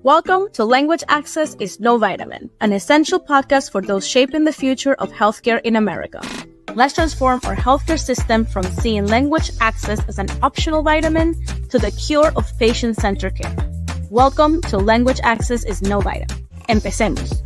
Welcome to Language Access is No Vitamin, an essential podcast for those shaping the future of healthcare in America. Let's transform our healthcare system from seeing language access as an optional vitamin to the cure of patient-centered care. Welcome to Language Access is No Vitamin. Empecemos.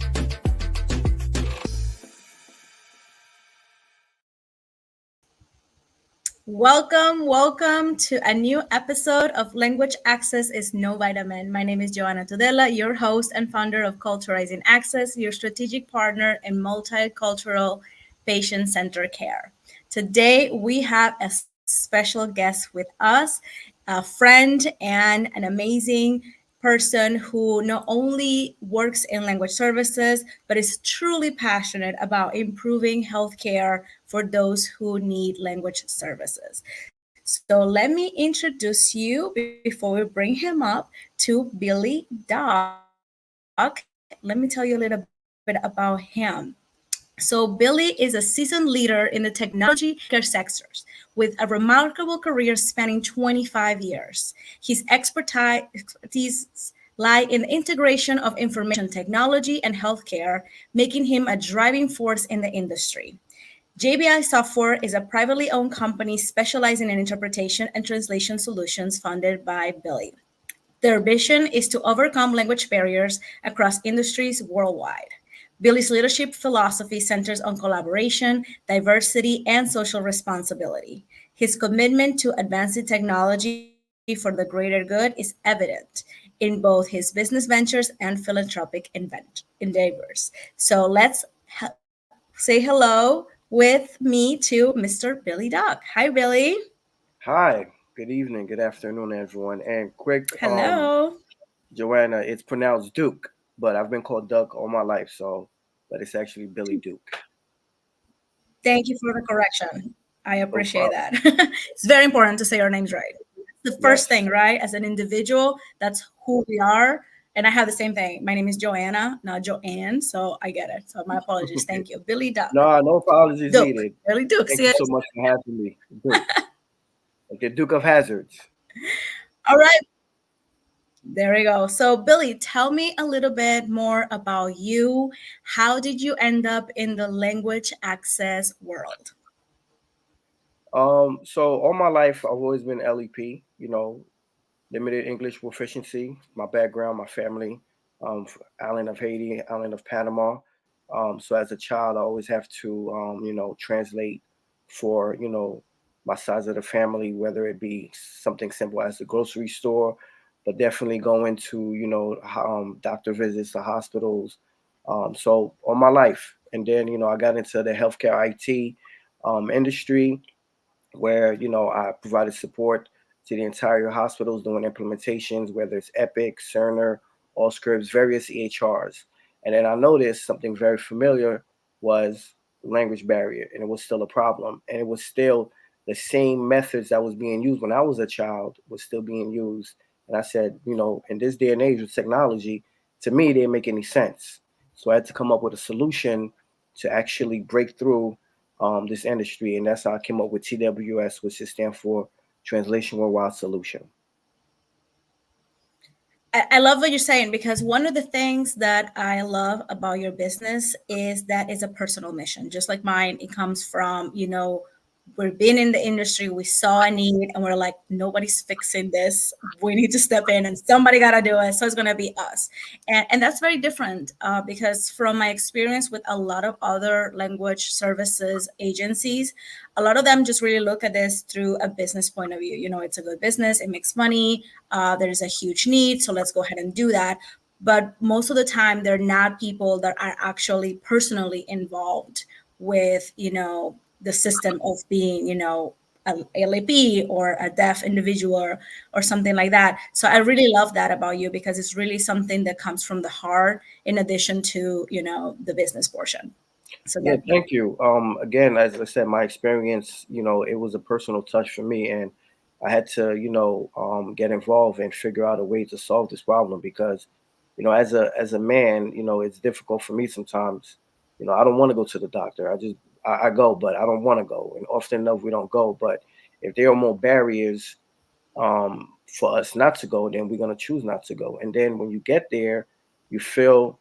Welcome to a new episode of Language Access is No Vitamin. My name is Joana Tudela, your host and founder of Culturizing Access, your strategic partner in multicultural patient-centered care. Today, we have a special guest with us, a friend and an amazing person who not only works in language services, but is truly passionate about improving healthcare for those who need language services. So let me introduce you before we bring him up to Billy Doc. Let me tell you a little bit about him. So Billy is a seasoned leader in the technology care sectors with a remarkable career spanning 25 years. His expertise lie in the integration of information technology and healthcare, making him a driving force in the industry. JBI Software is a privately owned company specializing in interpretation and translation solutions funded by Billy. Their vision is to overcome language barriers across industries worldwide. Billy's leadership philosophy centers on collaboration, diversity, and social responsibility. His commitment to advancing technology for the greater good is evident in both his business ventures and philanthropic endeavors. So let's say hello with me to Mr. Billy Doc. Hi, Billy. Hi, good evening, good afternoon, everyone. And quick, Hello. Joanna, it's pronounced Duke, but I've been called Duck all my life, but it's actually Billy Duke. Thank you for the correction. I No appreciate problem. that. It's very important to say our names right. The first Yes. thing, right? As an individual, that's who we are. And I have the same thing. My name is Joanna, not Joanne. So I get it. So my apologies. Thank you. Billy Duck. No apologies Duke. needed. Billy Duke. Thank See you it? so much for having me, Duke. Like the Duke of Hazards. All right. There we go. So, Billy, tell me a little bit more about you. How did you end up in the language access world? So all my life I've always been LEP, limited English proficiency. My background, my family, island of Haiti, island of Panama. So as a child, I always have to, translate for, my size of the family, whether it be something simple as the grocery store, but definitely going to, doctor visits to hospitals. So all my life. And then, I got into the healthcare IT industry where I provided support to the entire hospitals doing implementations, whether it's Epic, Cerner, Allscripts, various EHRs. And then I noticed something very familiar was language barrier, and it was still a problem. And it was still the same methods that was being used when I was a child was still being used. And I said, in this day and age with technology, to me, they didn't make any sense. So I had to come up with a solution to actually break through this industry, and that's how I came up with TWS, which stands for Translation Worldwide Solution. I love what you're saying because one of the things that I love about your business is that it's a personal mission, just like mine. It comes from, we've been in the industry, we saw a need, and we're like, nobody's fixing this. We need to step in, and somebody got to do it. So it's going to be us. And that's very different because from my experience with a lot of other language services agencies, a lot of them just really look at this through a business point of view. It's a good business, it makes money, there's a huge need, so let's go ahead and do that. But most of the time, they're not people that are actually personally involved with, the system of being, a LAP or a deaf individual or something like that. So I really love that about you because it's really something that comes from the heart in addition to, the business portion. So Yeah, that thank you. Again, as I said, my experience, it was a personal touch for me, and I had to, get involved and figure out a way to solve this problem because, as a man, it's difficult for me sometimes. I don't want to go to the doctor. I go, but I don't want to go, and often enough we don't go. But if there are more barriers, for us not to go, then we're going to choose not to go. And then when you get there, you feel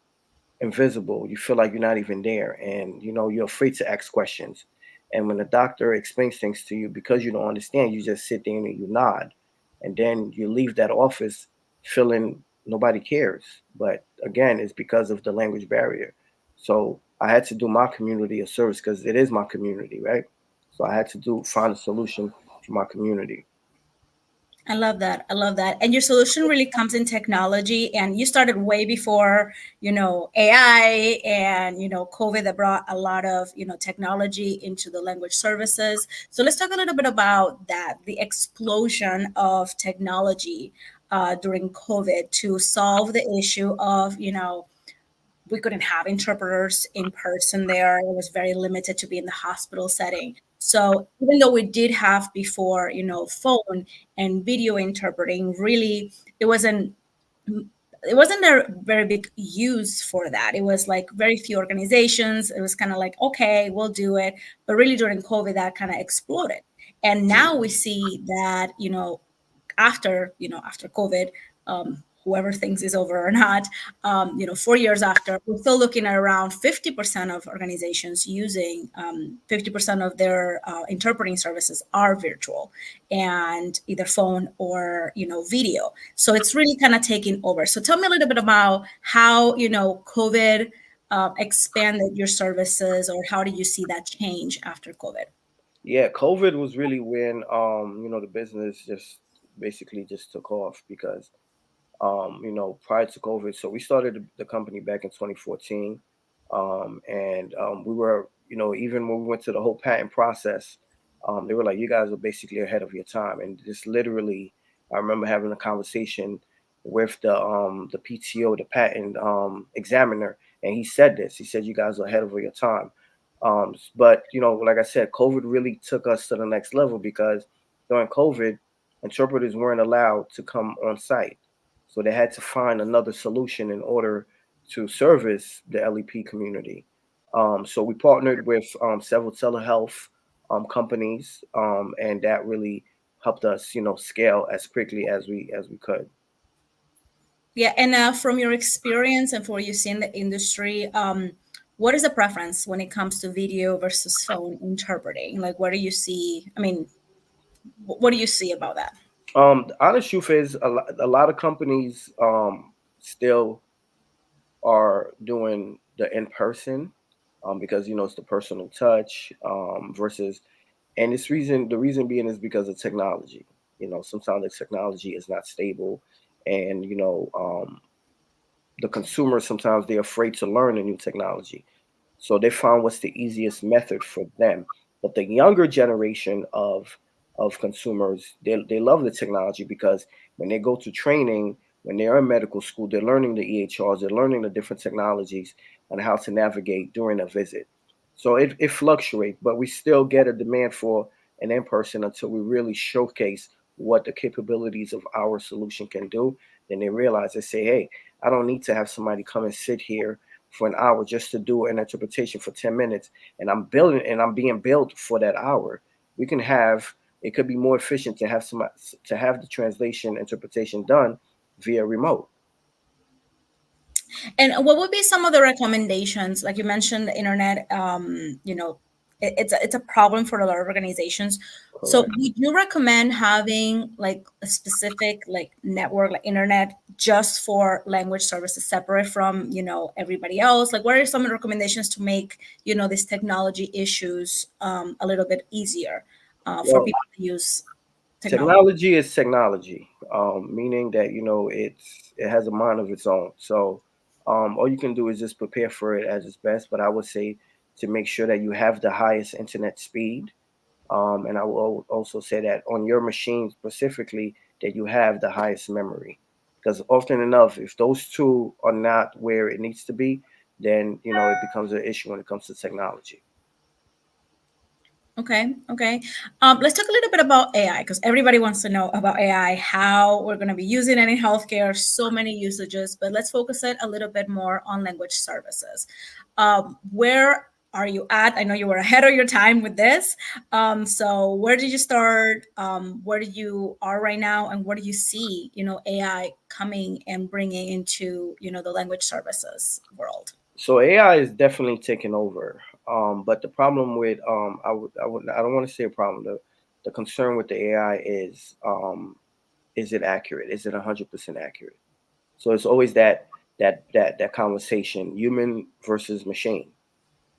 invisible. You feel like you're not even there, and you're afraid to ask questions. And when the doctor explains things to you, because you don't understand, you just sit there and you nod, and then you leave that office feeling nobody cares. But again, it's because of the language barrier. So I had to do my community a service, because it is my community, right? So I had to find a solution for my community. I love that. I love that. And your solution really comes in technology, and you started way before, AI and, COVID that brought a lot of, technology into the language services. So let's talk a little bit about that, the explosion of technology during COVID to solve the issue of, we couldn't have interpreters in person there. It was very limited to be in the hospital setting. So even though we did have before, phone and video interpreting, really it wasn't a very big use for that. It was like very few organizations. It was kind of like, okay, we'll do it. But really during COVID, that kind of exploded. And now we see that, after COVID, whoever thinks is over or not, 4 years after, we're still looking at around 50% of organizations using 50% of their interpreting services are virtual and either phone or video. So it's really kind of taking over. So tell me a little bit about how COVID expanded your services, or how did you see that change after COVID? Yeah, COVID was really when the business just basically just took off, because prior to COVID. So we started the company back in 2014, and we were, even when we went to the whole patent process, they were like, "You guys are basically ahead of your time." And just literally, I remember having a conversation with the PTO, the patent examiner, and he said this. He said, "You guys are ahead of your time." But like I said, COVID really took us to the next level, because during COVID, interpreters weren't allowed to come on site. So they had to find another solution in order to service the LEP community. So we partnered with several telehealth companies, and that really helped us, scale as quickly as we could. Yeah, and from your experience and for what you see in the industry, what is the preference when it comes to video versus phone interpreting? Like, what do you see? I mean, what do you see about that? The honest truth is, a lot of companies still are doing the in person, because it's the personal touch, versus, and the reason being is because of technology. Sometimes the technology is not stable, and the consumers, sometimes they're afraid to learn a new technology. So they found what's the easiest method for them. But the younger generation of consumers, they love the technology, because when they go to training, when they're in medical school, they're learning the EHRs, they're learning the different technologies and how to navigate during a visit. So it fluctuates, but we still get a demand for an in-person until we really showcase what the capabilities of our solution can do. Then they realize, they say, hey, I don't need to have somebody come and sit here for an hour just to do an interpretation for 10 minutes, and I'm being billed for that hour. We can have, it could be more efficient to have the translation interpretation done via remote. And what would be some of the recommendations? Like you mentioned, the internet, it's a problem for a lot of organizations. So Correct. would you recommend having like a specific like network, like internet, just for language services separate from, everybody else? Like, what are some of the recommendations to make, these technology issues a little bit easier for Well, people to use technology? technology is technology, meaning that it has a mind of its own. So all you can do is just prepare for it as its best. But I would say to make sure that you have the highest internet speed. And I will also say that on your machine specifically, that you have the highest memory. Because often enough, if those two are not where it needs to be, then it becomes an issue when it comes to technology. Okay, okay. Let's talk a little bit about AI, because everybody wants to know about AI, how we're going to be using it in healthcare, so many usages, but let's focus it a little bit more on language services. Where are you at? I know you were ahead of your time with this. So where did you start? Where you are right now, and where do you see, AI coming and bringing into, the language services world? So AI is definitely taking over. But the problem with I don't want to say a problem. The concern with the AI is it accurate? Is it 100% accurate? So it's always that conversation, human versus machine.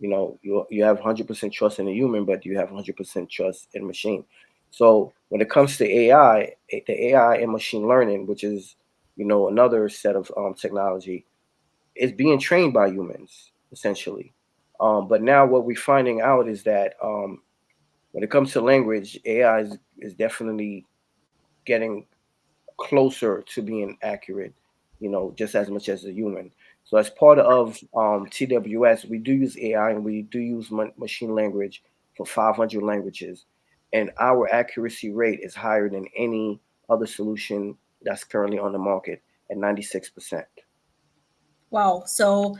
You have 100% trust in a human, but you have 100% trust in machine. So when it comes to AI, the AI and machine learning, which is another set of technology, is being trained by humans essentially. But now what we're finding out is that when it comes to language, AI is definitely getting closer to being accurate, just as much as a human. So as part of TWS, we do use AI and we do use machine language for 500 languages, and our accuracy rate is higher than any other solution that's currently on the market at 96%. Wow. So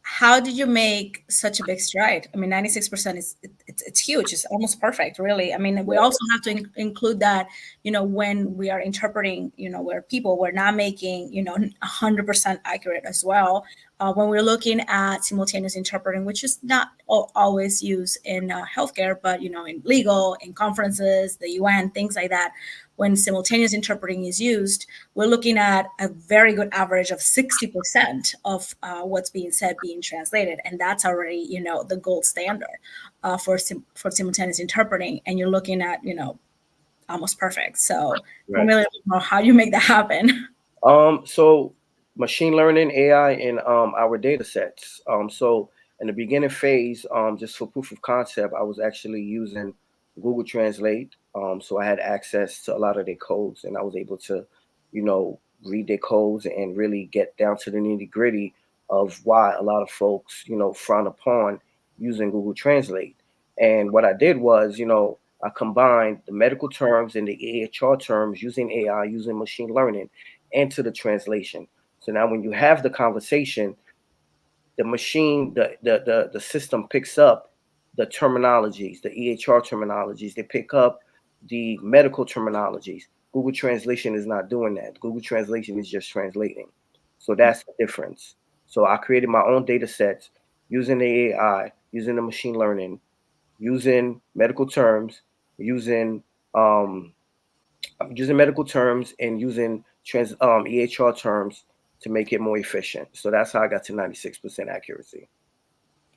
how did you make such a big stride? I mean, 96% it's huge. It's almost perfect, really. I mean, we also have to include that, when we are interpreting, where people we're not making, 100% accurate as well. When we're looking at simultaneous interpreting, which is not always used in healthcare, but, in legal, in conferences, the UN, things like that. When simultaneous interpreting is used, we're looking at a very good average of 60% of what's being said being translated, and that's already, the gold standard for simultaneous interpreting. And you're looking at, almost perfect. So tell Right. me a little bit more how you make that happen. So machine learning, AI, and our data sets. So in the beginning phase, just for proof of concept, I was actually using Google Translate. So I had access to a lot of their codes, and I was able to, read their codes and really get down to the nitty gritty of why a lot of folks, frown upon using Google Translate. And what I did was, I combined the medical terms and the AHR terms using AI, using machine learning into the translation. So now when you have the conversation, the machine, the system picks up the terminologies, the EHR terminologies, they pick up the medical terminologies. Google Translation is not doing that. Google Translation is just translating. So that's the difference. So I created my own data sets using the AI, using the machine learning, using medical terms, using um, using medical terms and using EHR terms to make it more efficient. So that's how I got to 96% accuracy.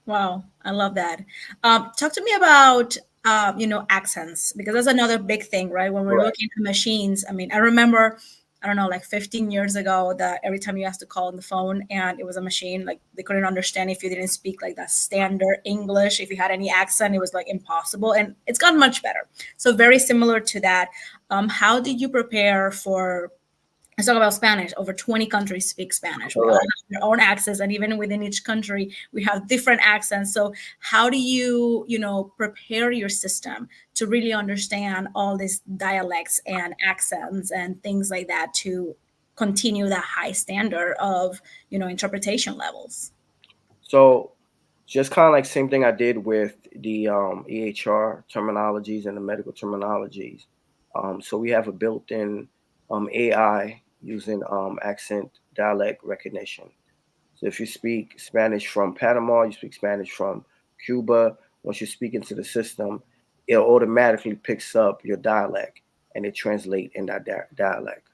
Wow, I love that. Talk to me about accents, because that's another big thing, right? When we're Correct. looking at machines, I mean, I remember, I don't know, like 15 years ago, that every time you asked to call on the phone and it was a machine, like they couldn't understand if you didn't speak like that standard English. If you had any accent, it was like impossible. And it's gotten much better. So very similar to that. How did you prepare for? Let's talk about Spanish. Over 20 countries speak Spanish. We all Correct. have their own accents, and even within each country, we have different accents. So, how do you, prepare your system to really understand all these dialects and accents and things like that to continue that high standard of, interpretation levels? So just kind of like same thing I did with the EHR terminologies and the medical terminologies. So we have a built-in AI using accent dialect recognition. So if you speak Spanish from Panama, you speak Spanish from Cuba, once you speak into the system, it automatically picks up your dialect and it translates in that dialect.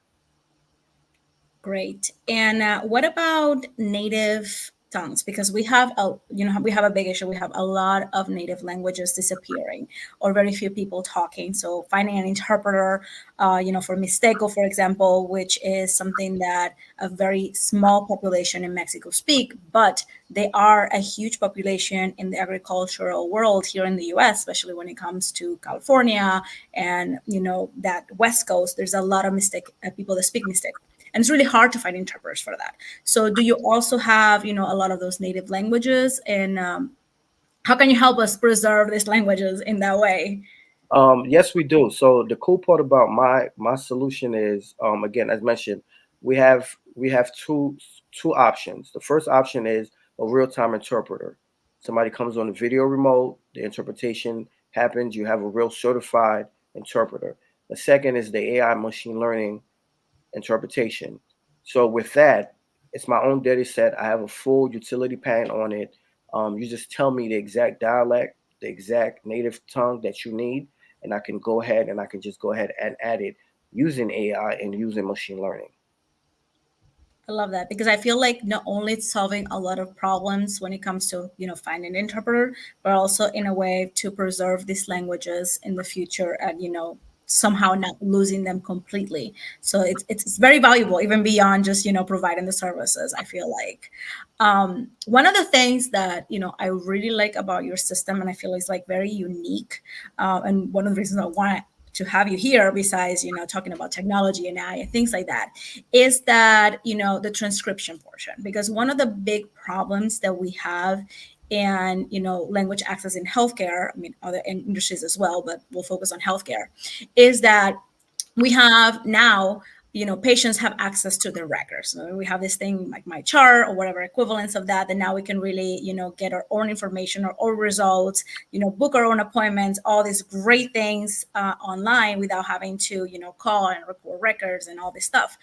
Great. And what about native tongues? Because we have a big issue. We have a lot of native languages disappearing, or very few people talking. So finding an interpreter, for Mixteco, for example, which is something that a very small population in Mexico speak, but they are a huge population in the agricultural world here in the U.S., especially when it comes to California and that West Coast. There's a lot of people that speak Mixteco, and it's really hard to find interpreters for that. So do you also have a lot of those native languages, and how can you help us preserve these languages in that way? Yes, we do. So the cool part about my solution is, again, as mentioned, we have two options. The first option is a real time interpreter. Somebody comes on the video remote, the interpretation happens, you have a real certified interpreter. The second is the AI machine learning interpretation. So with that, it's my own data set. I have a full utility patent on it. You just tell me the exact dialect, the exact native tongue that you need, and I can go ahead and I can just go ahead and add it using AI and using machine learning. I love that because I feel like not only it's solving a lot of problems when it comes to, finding an interpreter, but also in a way to preserve these languages in the future and, somehow not losing them completely. So it's very valuable, even beyond just, providing the services, I feel like. One of the things that, I really like about your system, and I feel is like very unique, and one of the reasons I want to have you here, besides talking about technology and AI and things like that, is that the transcription portion. Because one of the big problems that we have in language access in healthcare, I mean other industries as well, but we'll focus on healthcare, is that we have now patients have access to their records. So we have this thing like my chart or whatever equivalents of that, and now we can really get our own information or own results, book our own appointments, all these great things online without having to call and report records and all this stuff.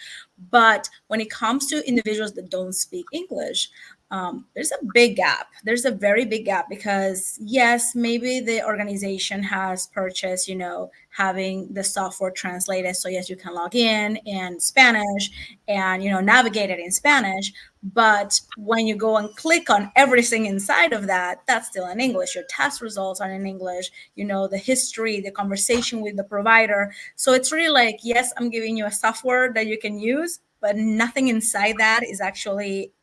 But when it comes to individuals that don't speak English, there's a big gap. There's a very big gap because yes, maybe the organization has purchased, having the software translated. So yes, you can log in Spanish and, navigate it in Spanish. But when you go and click on everything inside of that, that's still in English. Your test results are in English, the history, the conversation with the provider. So it's really like, yes, I'm giving you a software that you can use, but nothing inside that is actually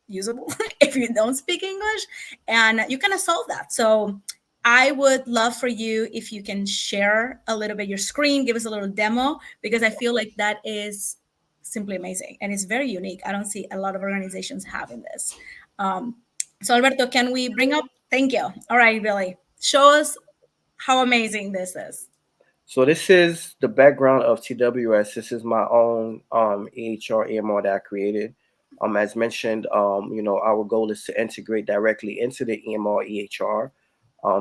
usable if you don't speak English, and you kind of solve that. So I would love for you if you can share a little bit your screen, give us a little demo, because I feel like that is simply amazing and it's very unique. I don't see a lot of organizations having this. Um, so Alberto, can we bring up? Thank you. All right, Billy, show us how amazing this is. So this is the background of TWS. This is my own EHR EMR that I created. As mentioned, our goal is to integrate directly into the EMR EHR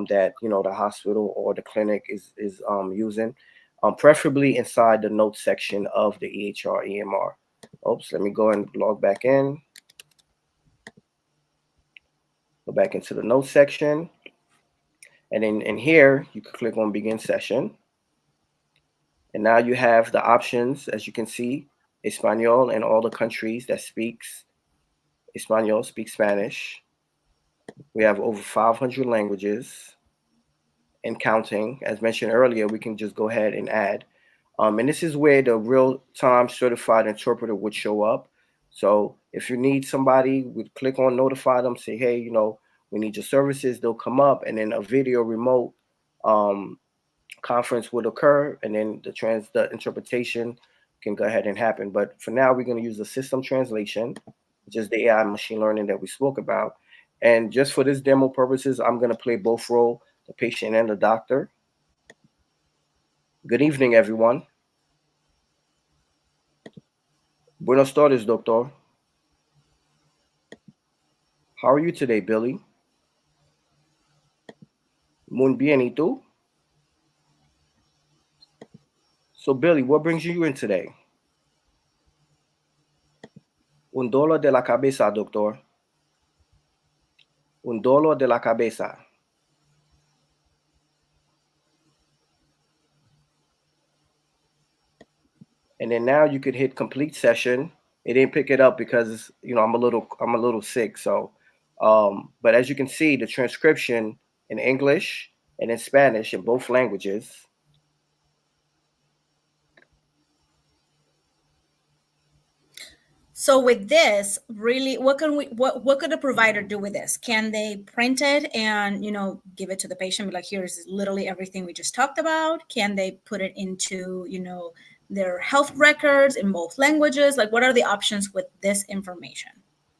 that the hospital or the clinic is using, preferably inside the notes section of the EHR EMR. Oops, let me go and log back in. Go back into the notes section, and then in here you can click on begin session. And now you have the options, as you can see, Espanol and all the countries that speaks Espanol speak Spanish. We have over 500 languages and counting. As mentioned earlier, we can just go ahead and add. And this is where the real-time certified interpreter would show up. So if you need somebody, we click on notify them, say, hey, we need your services. They'll come up, and then a video remote um, conference would occur, and then the interpretation can go ahead and happen. But for now, we're going to use the system translation, which is the AI machine learning that we spoke about. And just for this demo purposes, I'm going to play both role, the patient and the doctor. Good evening, everyone. Buenos tardes, doctor. How are you today, Billy? Muy bien, ¿y tú? So, Billy, what brings you in today? Un dolor de la cabeza, doctor. Un dolor de la cabeza. And then now you could hit complete session. It didn't pick it up because I'm a little sick. So, but as you can see, the transcription in English and in Spanish in both languages. So with this, really, what could a provider do with this? Can they print it and give it to the patient? Be like, here's literally everything we just talked about. Can they put it into their health records in both languages? Like, what are the options with this information?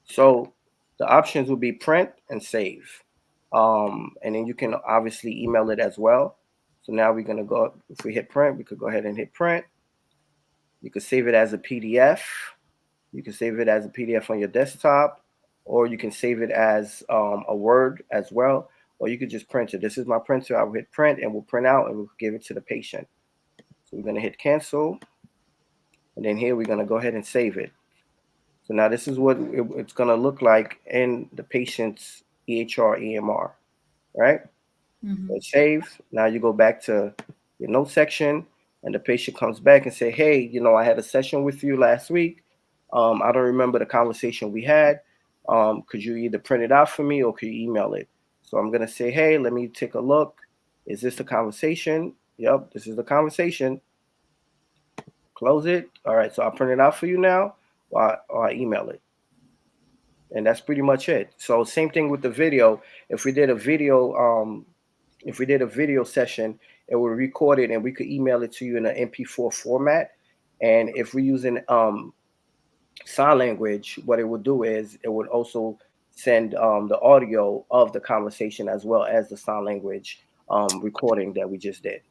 So the options will be print and save, and then you can obviously email it as well. So now we're gonna go. If we hit print, we could go ahead and hit print. You could save it as a PDF. You can save it as a PDF on your desktop, or you can save it as a Word as well, or you could just print it. This is my printer. I will hit print and we'll print out and we'll give it to the patient. So we're going to hit cancel, and then here we're going to go ahead and save it. So now this is what it's going to look like in the patient's EHR EMR, right? Mhm. Hit save. Now you go back to your note section, and the patient comes back and say, "Hey, I had a session with you last week. I don't remember the conversation we had. Could you either print it out for me or could you email it?" So I'm gonna say, "Hey, let me take a look. Is this the conversation? Yep, this is the conversation. Close it. All right. So I'll print it out for you now, or I email it." And that's pretty much it. So same thing with the video. If we did a video, if we did a video session, it would record it and we could email it to you in an MP4 format. And if we're using sign language, what it would do is it would also send the audio of the conversation as well as the sign language recording that we just did.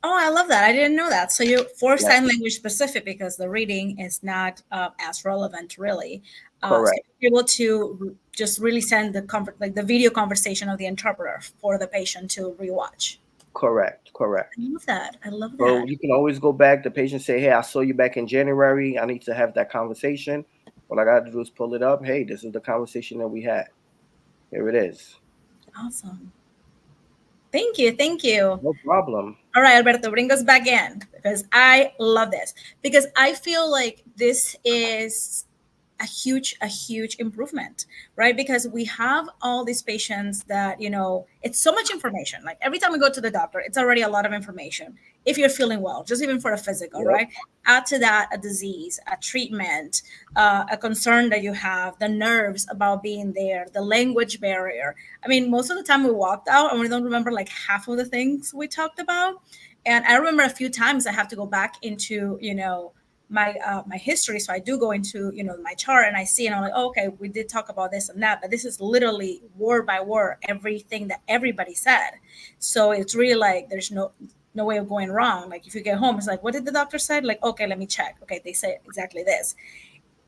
Oh, I love that. I didn't know that. So you for Yeah, sign language specific because the reading is not as relevant, really. So correct, you're able to just really send the like the video conversation of the interpreter for the patient to rewatch. correct, I correct. love that. I love So that. you can always go back. The patient say, "Hey, I saw you back in January. I need to have that conversation." What I got to do is pull it up. Hey, this is the conversation that we had. Here it is. Awesome. Thank you. Thank you. No problem. All right, Alberto, bring us back in because I love this because I feel like this is a huge improvement, right? Because we have all these patients that, it's so much information. Like every time we go to the doctor, it's already a lot of information. If you're feeling well, just even for a physical, Yep, right? Add to that a disease, a treatment, a concern that you have, the nerves about being there, the language barrier. I mean, most of the time we walked out and we don't remember like half of the things we talked about. And I remember a few times I have to go back into, my history. So I do go into, my chart and I see and I'm like, oh, okay, we did talk about this and that, but this is literally word by word everything that everybody said. So it's really like there's no way of going wrong. Like if you get home, it's like, what did the doctor say? Like, okay, let me check. Okay, they say exactly this,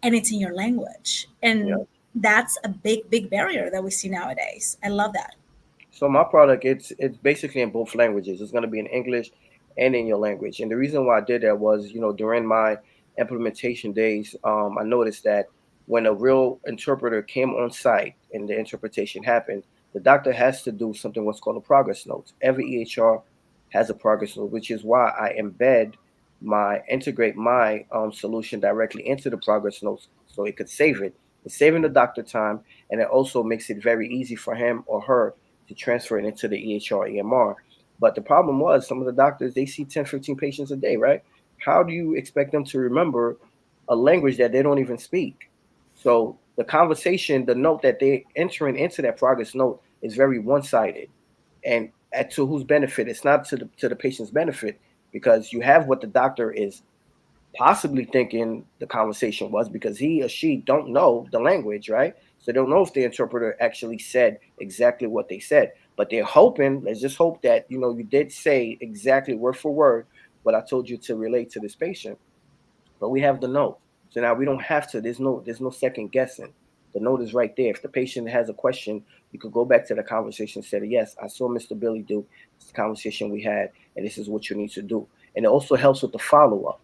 and it's in your language, and yep. that's a big barrier that we see nowadays. I love that. So my product, it's basically in both languages. It's going to be in English and in your language. And the reason why I did that was, during my implementation days, I noticed that when a real interpreter came on site and the interpretation happened, the doctor has to do something what's called a progress note. Every EHR has a progress note, which is why I integrate my solution directly into the progress notes so it could save it. It's saving the doctor time, and it also makes it very easy for him or her to transfer it into the EHR EMR. But the problem was some of the doctors, they see 10, 15 patients a day, right? How do you expect them to remember a language that they don't even speak? So the conversation, the note that they're entering into that progress note is very one-sided. And to whose benefit? It's not to the patient's benefit, because you have what the doctor is possibly thinking the conversation was, because he or she don't know the language, right? So they don't know if the interpreter actually said exactly what they said, but they're hoping. Let's just hope that you did say exactly word for word what I told you to relate to this patient. But we have the note, so now we don't have to. There's no second guessing. The note is right there. If the patient has a question, you could go back to the conversation and say, "Yes, I saw Mr. Billy do this conversation we had, and this is what you need to do." And it also helps with the follow up,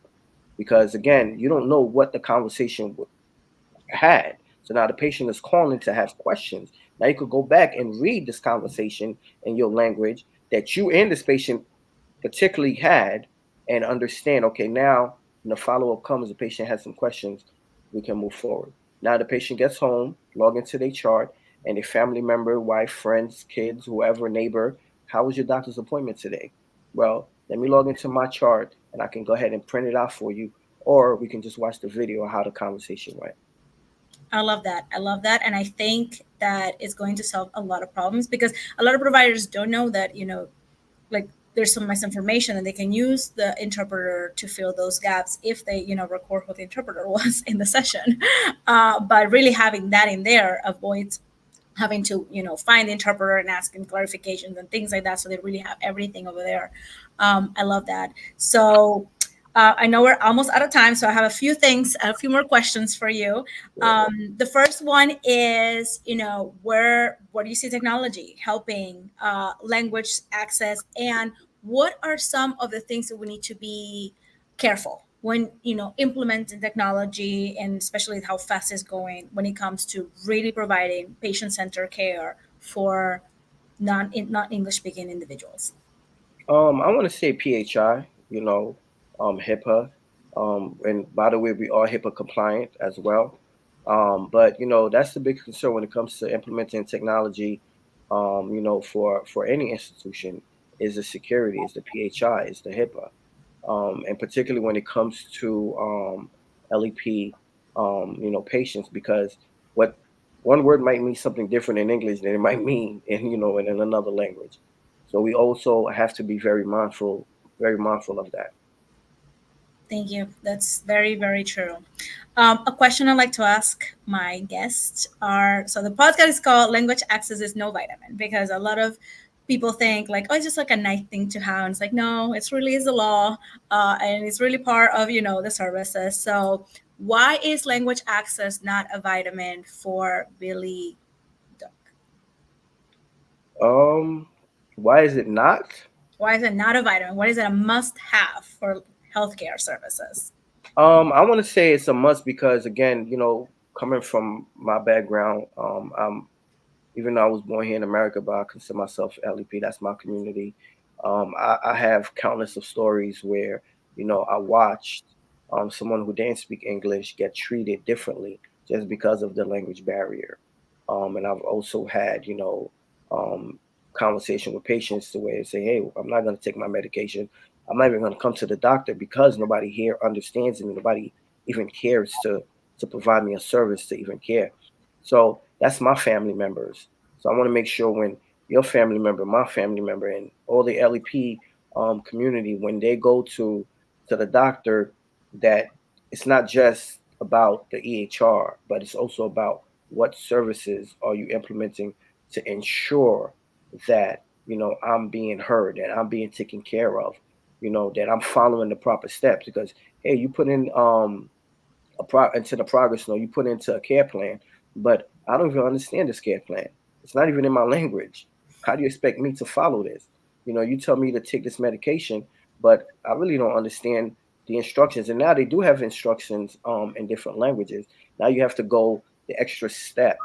because again, you don't know what the conversation had. So now the patient is calling to have questions. Now you could go back and read this conversation in your language that you and this patient particularly had, and understand, okay, now when the follow-up comes, the patient has some questions, we can move forward. Now the patient gets home, log into their chart, and a family member, wife, friends, kids, whoever, neighbor, how was your doctor's appointment today? Well, let me log into my chart and I can go ahead and print it out for you, or we can just watch the video of how the conversation went. I love that. I love that. And I think that it's going to solve a lot of problems because a lot of providers don't know that, like there's some misinformation and they can use the interpreter to fill those gaps if they, record what the interpreter was in the session. But really having that in there avoids having to, find the interpreter and asking clarifications and things like that. So they really have everything over there. I love that. So I know we're almost out of time, so I have a few more questions for you. Sure. The first one is, where do you see technology helping language access, and what are some of the things that we need to be careful when, implementing technology, and especially how fast it's going when it comes to really providing patient-centered care for not English speaking individuals. I want to say PHI, HIPAA, and by the way, we are HIPAA compliant as well. But that's the big concern when it comes to implementing technology. For any institution, is the security, is the PHI, is the HIPAA, and particularly when it comes to LEP, patients, because what one word might mean something different in English than it might mean in another language. So we also have to be very mindful of that. Thank you. That's very, very true. A question I like to ask my guests are, so the podcast is called Language Access is No Vitamin, because a lot of people think like, oh, it's just like a nice thing to have. And it's like, no, it's really is the law, and it's really part of, the services. So why is language access not a vitamin for Billy Duck? Um, why is it not? Why is it not a vitamin? Why is it a must have for healthcare services? I want to say it's a must because again, coming from my background, even though I was born here in America, but I consider myself LEP. That's my community. I have countless of stories where I watched someone who didn't speak English get treated differently just because of the language barrier. And I've also had um, conversation with patients to where they say, "Hey, I'm not going to take my medication. I'm not even going to come to the doctor because nobody here understands and nobody even cares to provide me a service to even care." So that's my family members. So I want to make sure when your family member, my family member, and all the LEP community, when they go to the doctor, that it's not just about the EHR, but it's also about what services are you implementing to ensure that I'm being heard and I'm being taken care of, that I'm following the proper steps. Because hey, you put in into the progress note, you put into a care plan, but I don't even understand this care plan. It's not even in my language. How do you expect me to follow this? You tell me to take this medication, but I really don't understand the instructions. And now they do have instructions in different languages. Now you have to go the extra step,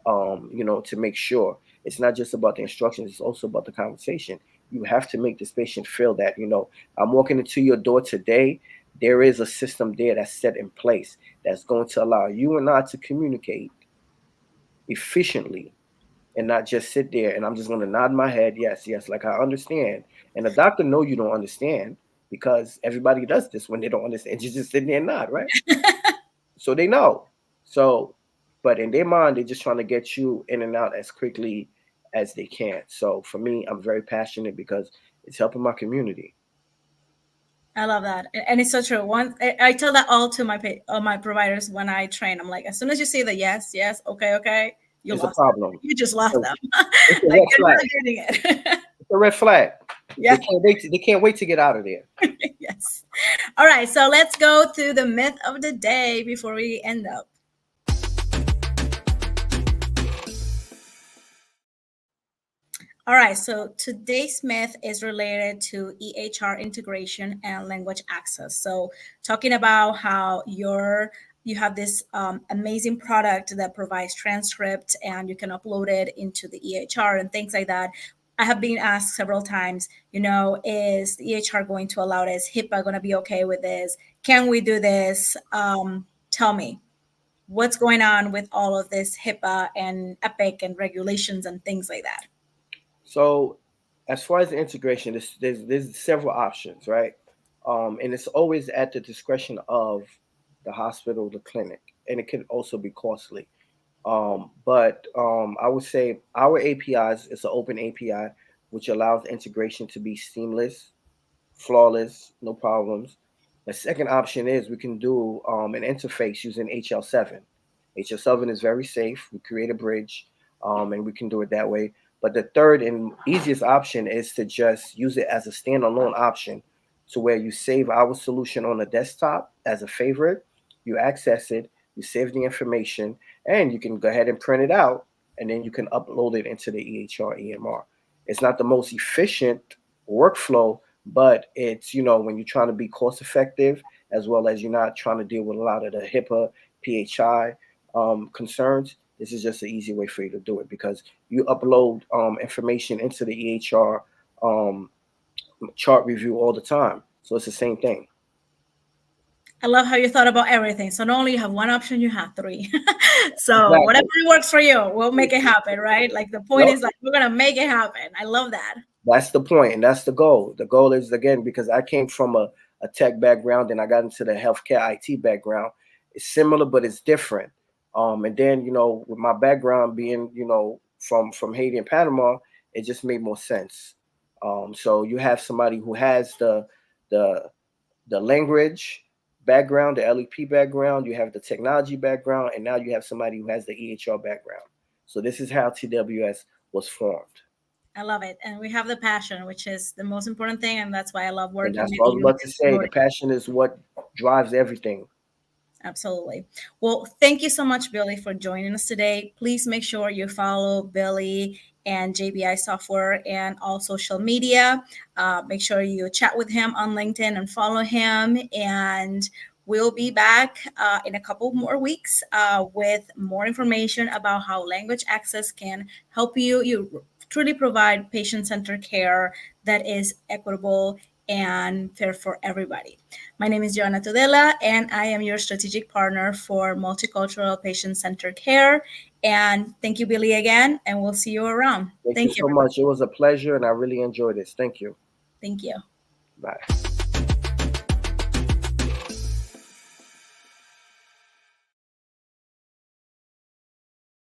to make sure it's not just about the instructions, it's also about the conversation. You have to make this patient feel that, I'm walking into your door today. There is a system there that's set in place that's going to allow you and I to communicate efficiently and not just sit there and I'm just going to nod my head, yes, yes, like I understand. And the doctor know you don't understand because everybody does this when they don't understand. You just sitting there and nod, right? So they know. So, but in their mind, they're just trying to get you in and out as quickly as they can. So for me, I'm very passionate because it's helping my community. I love that, and it's so true. I tell that all to all my providers when I train. I'm like, as soon as you say the yes, yes, okay, okay, you It's a lost them. problem. You just lost So them. it's a Like red they're flag. not getting it. It's a red flag. Yeah. They can't wait to get out of there. Yes. All right. So let's go through the myth of the day before we end up. All right, so today's myth is related to EHR integration and language access. So, talking about how you have this amazing product that provides transcript and you can upload it into the EHR and things like that. I have been asked several times, is the EHR going to allow this? HIPAA going to be okay with this? Can we do this? Tell me, what's going on with all of this HIPAA and EPIC and regulations and things like that? So as far as the integration, there's several options, right? And it's always at the discretion of the hospital, the clinic, and it can also be costly. But I would say our APIs is an open API, which allows integration to be seamless, flawless, no problems. The second option is we can do an interface using HL7. HL7 is very safe. We create a bridge, and we can do it that way. But the third and easiest option is to just use it as a standalone option to where you save our solution on the desktop as a favorite, you access it, you save the information, and you can go ahead and print it out, and then you can upload it into the EHR EMR. It's not the most efficient workflow, but it's, when you're trying to be cost effective, as well as you're not trying to deal with a lot of the HIPAA, PHI concerns, this is just an easy way for you to do it, because you upload information into the EHR chart review all the time. So it's the same thing. I love how you thought about everything. So not only you have one option, you have three. So whatever Exactly. works for you, we'll make it happen, right? Like the point Yep. is like we're gonna make it happen. I love that. That's the point, and that's the goal. The goal is, again, because I came from a tech background and I got into the healthcare IT background. It's similar, but it's different. And then, with my background being, from Haiti and Panama, it just made more sense. So you have somebody who has the the language background, the LEP background, you have the technology background, and now you have somebody who has the EHR background. So this is how TWS was formed. I love it. And we have the passion, which is the most important thing. And that's why I love And working that's with what I was you about to and say. The promoting. passion is what drives everything. Absolutely. Well, thank you so much, Billy, for joining us today. Please make sure you follow Billy and JBI Software and all social media. Make sure you chat with him on LinkedIn and follow him. And we'll be back in a couple more weeks with more information about how language access can help you truly provide patient-centered care that is equitable and fair for everybody. My name is Joana Tudela, and I am your strategic partner for multicultural patient-centered care. And thank you, Billy, again, and we'll see you around. Thank you Thank you, so everybody. much. It was a pleasure, and I really enjoyed this. Thank you. Thank you. Bye.